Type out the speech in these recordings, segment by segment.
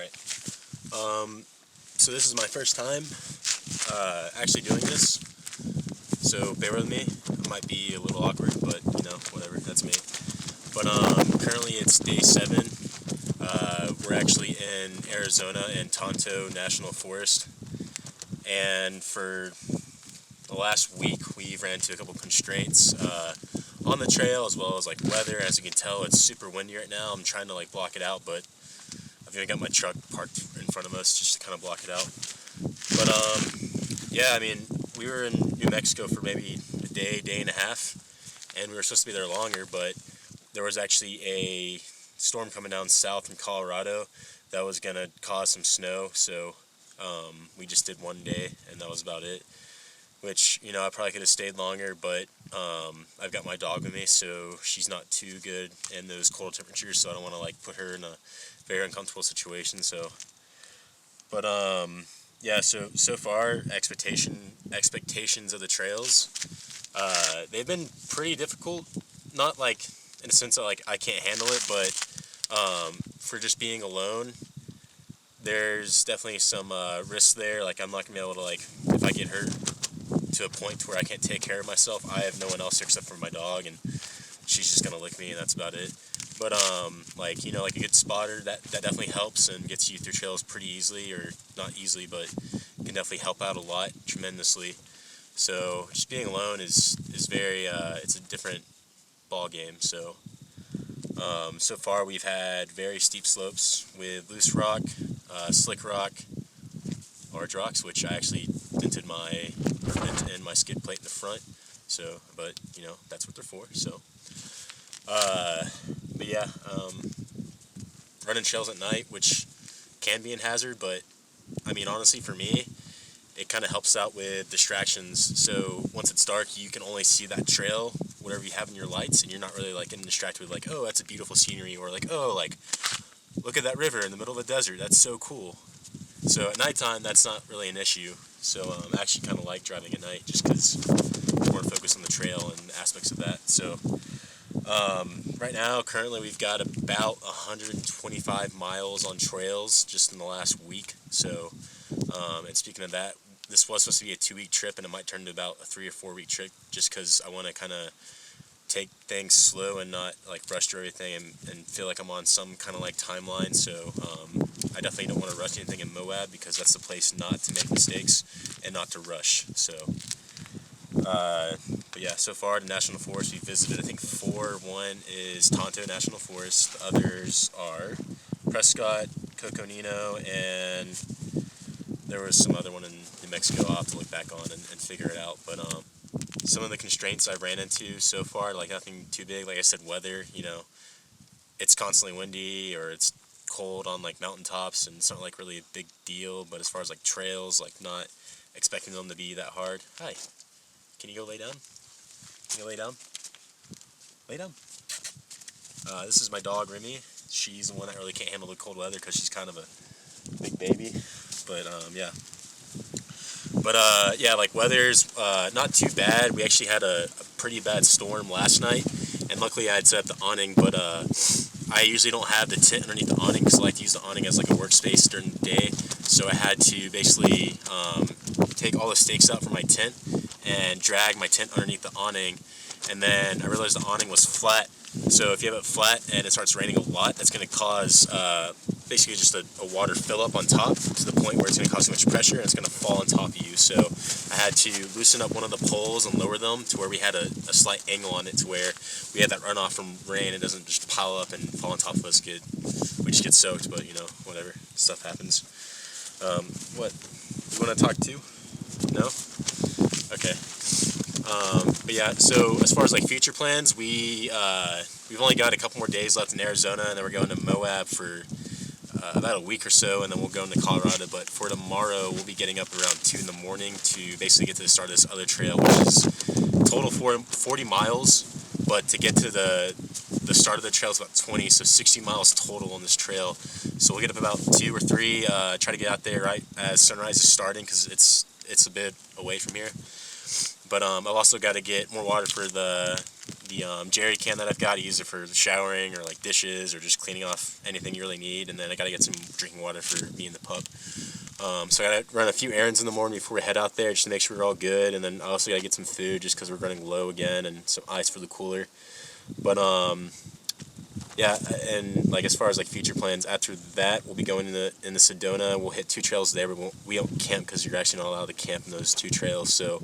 Alright, so this is my first time actually doing this, so bear with me. It might be a little awkward, but you know, whatever, that's me. But currently it's day 7. We're actually in Arizona in Tonto National Forest, and for the last week we've ran into a couple constraints on the trail, as well as like weather. As you can tell, it's super windy right now. I'm trying to like block it out, but I've even got my truck parked in front of us just to kind of block it out. But yeah, I mean, we were in New Mexico for maybe a day and a half, and we were supposed to be there longer, but there was actually a storm coming down south from Colorado that was going to cause some snow, so we just did one day, and that was about it. Which, you know, I probably could have stayed longer, but I've got my dog with me, so she's not too good in those cold temperatures, so I don't want to like put her in a very uncomfortable situation. So, but yeah, so far expectations of the trails, they've been pretty difficult. Not like in a sense that like I can't handle it, but for just being alone, there's definitely some risks there. Like I'm not gonna be able to, like, if I get hurt to a point to where I can't take care of myself, I have no one else except for my dog, and she's just gonna lick me, and that's about it. But like, you know, like a good spotter, that definitely helps and gets you through trails pretty easily, or not easily, but can definitely help out a lot tremendously. So just being alone is very it's a different ball game. So so far we've had very steep slopes with loose rock, slick rock, large rocks, which I actually dented in my skid plate in the front. So, but you know, that's what they're for. So, but yeah, running trails at night, which can be a hazard, but I mean, honestly, for me, it kind of helps out with distractions. So once it's dark, you can only see that trail, whatever you have in your lights, and you're not really like getting distracted with like, oh, that's a beautiful scenery, or like, oh, like, look at that river in the middle of the desert, that's so cool. So at nighttime, that's not really an issue. So I actually kind of like driving at night, just because I'm more focused on the trail and aspects of that. So right now, currently, we've got about 125 miles on trails just in the last week. So, and speaking of that, this was supposed to be a 2-week trip, and it might turn into about a 3 or 4 week trip, just because I want to kind of take things slow and not like rush through everything, and feel like I'm on some kind of like timeline. So I definitely don't want to rush anything in Moab, because that's the place not to make mistakes and not to rush. So but yeah, so far the National Forest we visited, I think 4. One is Tonto National Forest. The others are Prescott, Coconino, and there was some other one in New Mexico I'll have to look back on and figure it out. But some of the constraints I've ran into so far, like nothing too big. Like I said, weather, you know, it's constantly windy, or it's cold on like mountaintops, and it's not like really a big deal. But as far as like trails, like not expecting them to be that hard. Hi, can you go lay down? Can you lay down? Lay down. This is my dog Remy. She's the one that really can't handle the cold weather, because she's kind of a big baby. But yeah. But yeah, like weather's not too bad. We actually had a pretty bad storm last night, and luckily I had set up the awning, but I usually don't have the tent underneath the awning, because I like to use the awning as like a workspace during the day. So I had to basically take all the stakes out from my tent and drag my tent underneath the awning, and then I realized the awning was flat. So if you have it flat and it starts raining a lot, that's going to cause basically just a water fill up on top, to the point where it's going to cause too much pressure and it's going to fall on top of you. So I had to loosen up one of the poles and lower them to where we had a slight angle on it, to where we had that runoff from rain. It doesn't just pile up and fall on top of us. We just get soaked, but you know, whatever, stuff happens. What? You want to talk too? No? Okay. But yeah, so as far as like future plans, we've only got a couple more days left in Arizona, and then we're going to Moab for about a week or so, and then we'll go into Colorado. But for tomorrow, we'll be getting up around 2 in the morning to basically get to the start of this other trail, which is total 40 miles, but to get to the start of the trail is about 20, so 60 miles total on this trail. So we'll get up about 2 or 3, try to get out there right as sunrise is starting, because it's a bit away from here. But I've also got to get more water for the the jerry can that I've got. I use it for showering or like dishes or just cleaning off anything you really need. And then I got to get some drinking water for me and the pup. So I got to run a few errands in the morning before we head out there just to make sure we're all good. And then I also got to get some food just because we're running low again, and some ice for the cooler. But yeah, and like as far as like future plans, after that we'll be going in the Sedona. We'll hit 2 trails there, but we don't camp because you're actually not allowed to camp in those 2 trails. So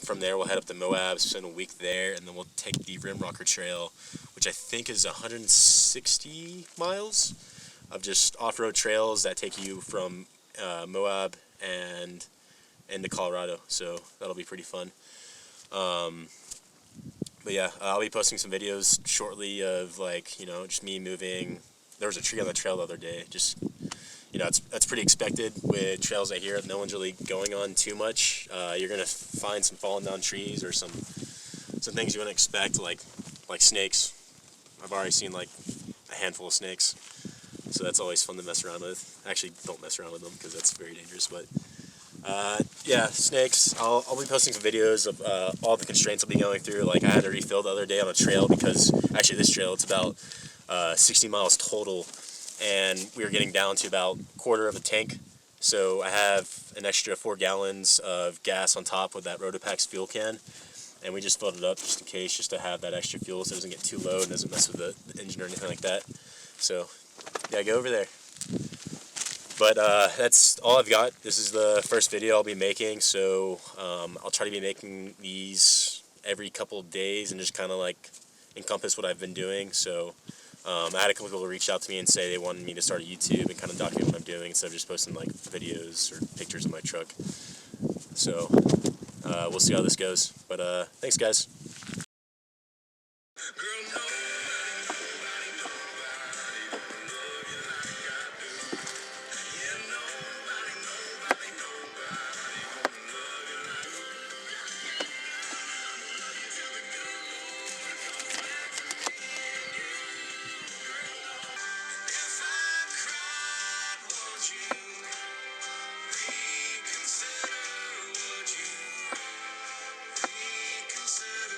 from there we'll head up to Moab, spend a week there, and then we'll take the Rimrocker Trail, which I think is 160 miles of just off-road trails that take you from Moab and into Colorado. So that'll be pretty fun. But yeah, I'll be posting some videos shortly of like, you know, just me moving. There was a tree on the trail the other day. Just, you know, that's pretty expected with trails I hear no one's really going on too much. You're gonna find some fallen down trees or some things you wouldn't expect, like snakes. I've already seen like a handful of snakes, so that's always fun to mess around with. Actually, don't mess around with them because that's very dangerous. But yeah, snakes. I'll be posting some videos of all the constraints I'll be going through. Like I had to refill the other day on a trail because actually this trail, it's about 60 miles total, and we were getting down to about quarter of a tank. So I have an extra 4 gallons of gas on top with that Rotopax fuel can, and we just filled it up just in case, just to have that extra fuel so it doesn't get too low and doesn't mess with the engine or anything like that. So yeah, go over there. But that's all I've got. This is the first video I'll be making, so I'll try to be making these every couple of days and just kind of like encompass what I've been doing. So I had a couple people reach out to me and say they wanted me to start a YouTube and kind of document what I'm doing instead of just posting like videos or pictures of my truck. So we'll see how this goes. But thanks, guys. Reconsider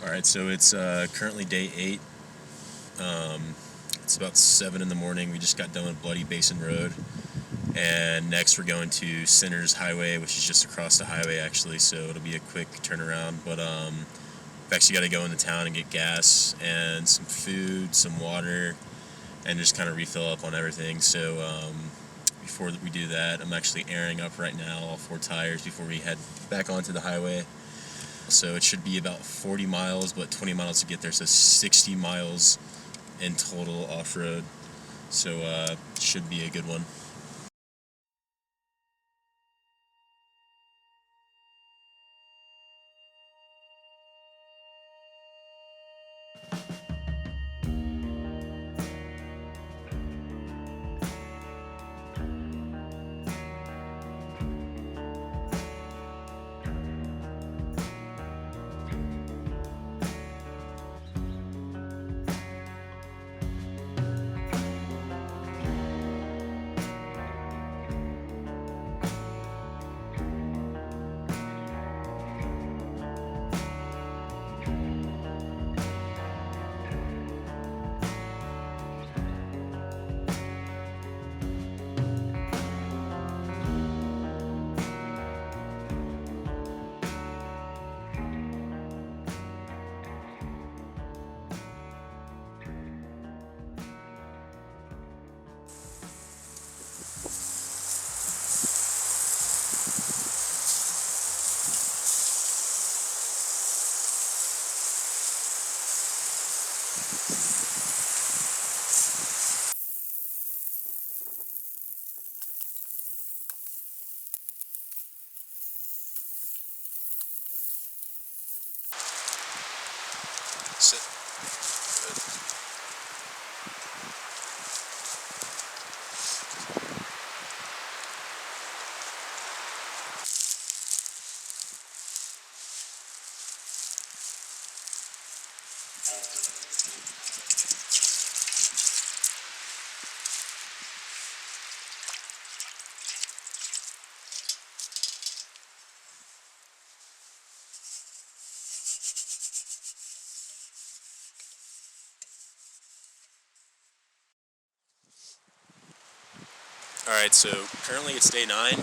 Alright, so it's currently day 8. It's about 7 in the morning. We just got done with Bloody Basin Road. And next we're going to Sinners Highway, which is just across the highway actually, so it'll be a quick turnaround. But we've actually got to go into town and get gas and some food, some water, and just kind of refill up on everything. So before we do that, I'm actually airing up right now all 4 tires before we head back onto the highway. So it should be about 40 miles, but 20 miles to get there, so 60 miles in total off-road. So should be a good one. Sit. Good. Alright, so currently it's day 9.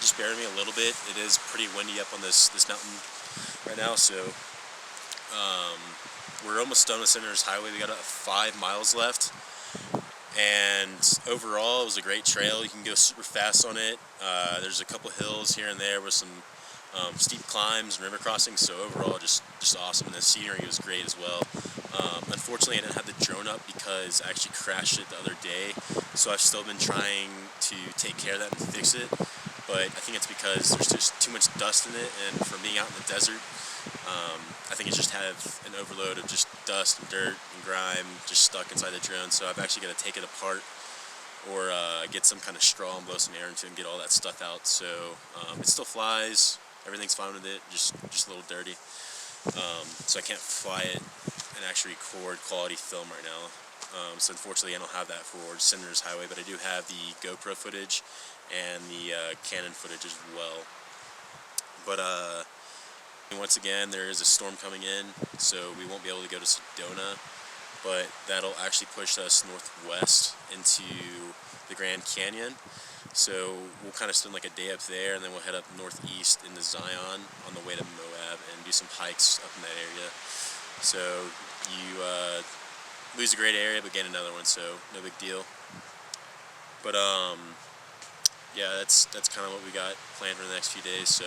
Just bear with me a little bit. It is pretty windy up on this mountain right now, so we're almost done with Sinners Highway. We got 5 miles left, and overall it was a great trail. You can go super fast on it. There's a couple hills here and there with some steep climbs and river crossings, so overall just awesome. And the scenery was great as well. Unfortunately, I didn't have the drone up because I actually crashed it the other day, so I've still been trying to take care of that and fix it, but I think it's because there's just too much dust in it, and from being out in the desert, I think it just had an overload of just dust and dirt and grime just stuck inside the drone, so I've actually got to take it apart or get some kind of straw and blow some air into it and get all that stuff out. So it still flies, everything's fine with it, just a little dirty. So I can't fly it and actually record quality film right now. So unfortunately I don't have that for Sinners Highway, but I do have the GoPro footage and the Canon footage as well. But once again, there is a storm coming in, so we won't be able to go to Sedona, but that'll actually push us northwest into the Grand Canyon. So we'll kind of spend like a day up there, and then we'll head up northeast into Zion on the way to Moab and do some hikes up in that area. So you lose a great area but gain another one, so no big deal. But yeah, that's kind of what we got planned for the next few days. So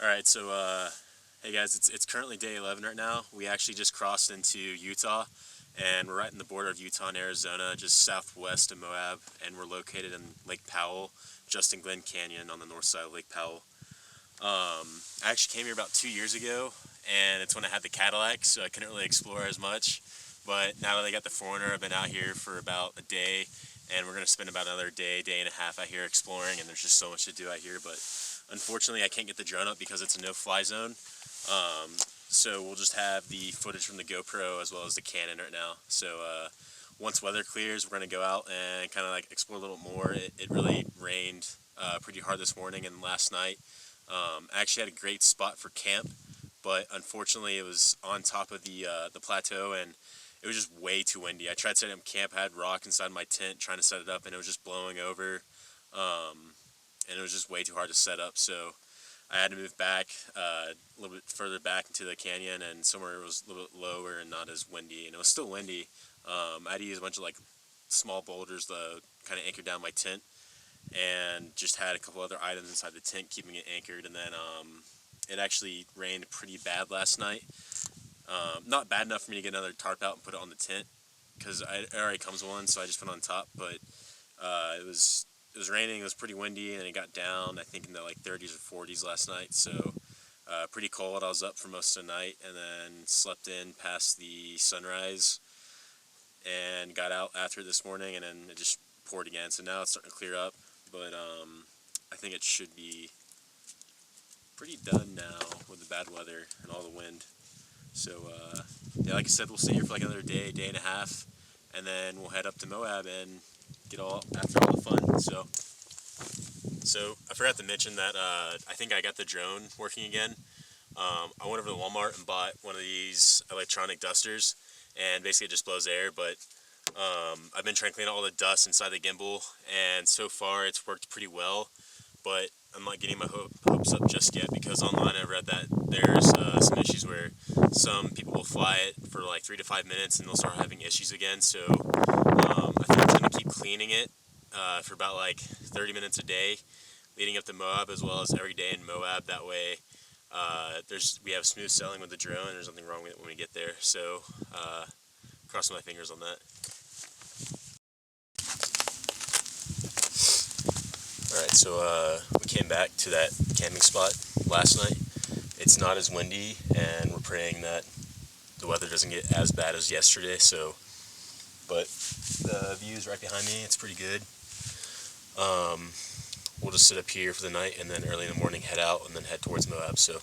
Alright, so hey guys, it's currently day 11 right now. We actually just crossed into Utah, and we're right in the border of Utah and Arizona, just southwest of Moab, and we're located in Lake Powell, just in Glen Canyon on the north side of Lake Powell. I actually came here about 2 years ago, and it's when I had the Cadillac, so I couldn't really explore as much. But now that I got the 4Runner, I've been out here for about a day, and we're going to spend about another day and a half out here exploring, and there's just so much to do out here. But unfortunately, I can't get the drone up because it's a no-fly zone. So we'll just have the footage from the GoPro as well as the Canon right now. So once weather clears, we're going to go out and kind of like explore a little more. It really rained pretty hard this morning and last night. I actually had a great spot for camp, but unfortunately it was on top of the plateau, and it was just way too windy. I tried setting up camp, I had rock inside my tent trying to set it up, and it was just blowing over, and it was just way too hard to set up. So I had to move back a little bit further back into the canyon, and somewhere it was a little bit lower and not as windy, and it was still windy. I had to use a bunch of like small boulders to kind of anchor down my tent, and just had a couple other items inside the tent keeping it anchored. And then it actually rained pretty bad last night. Not bad enough for me to get another tarp out and put it on the tent, because it already comes with one, so I just put it on top. But it was raining, it was pretty windy, and it got down I think in the like 30s or 40s last night, so pretty cold. I was up for most of the night and then slept in past the sunrise and got out after this morning, and then it just poured again. So now it's starting to clear up, but I think it should be pretty done now with the bad weather and all the wind. So yeah, like I said, we'll stay here for like another day and a half, and then we'll head up to Moab and get after all the fun. So I forgot to mention that I think I got the drone working again. I went over to Walmart and bought one of these electronic dusters, and basically it just blows air. But I've been trying to clean out all the dust inside the gimbal, and so far it's worked pretty well. But I'm not getting my hopes up just yet, because online I read that there's some issues where some people will fly it for like 3 to 5 minutes and they'll start having issues again. So I think I'm going to keep cleaning it for about like 30 minutes a day leading up to Moab, as well as every day in Moab. That way we have smooth sailing with the drone, and there's nothing wrong with it when we get there. So crossing my fingers on that. Alright, so we came back to that camping spot last night. It's not as windy, and we're praying that the weather doesn't get as bad as yesterday. But the view's right behind me. It's pretty good. We'll just sit up here for the night, and then early in the morning head out and then head towards Moab. So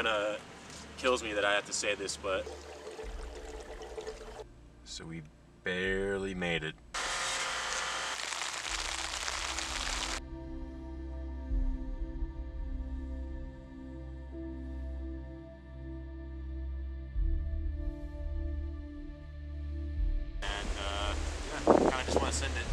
kind of kills me that I have to say this, but so we barely made it. And yeah, kind of just want to send it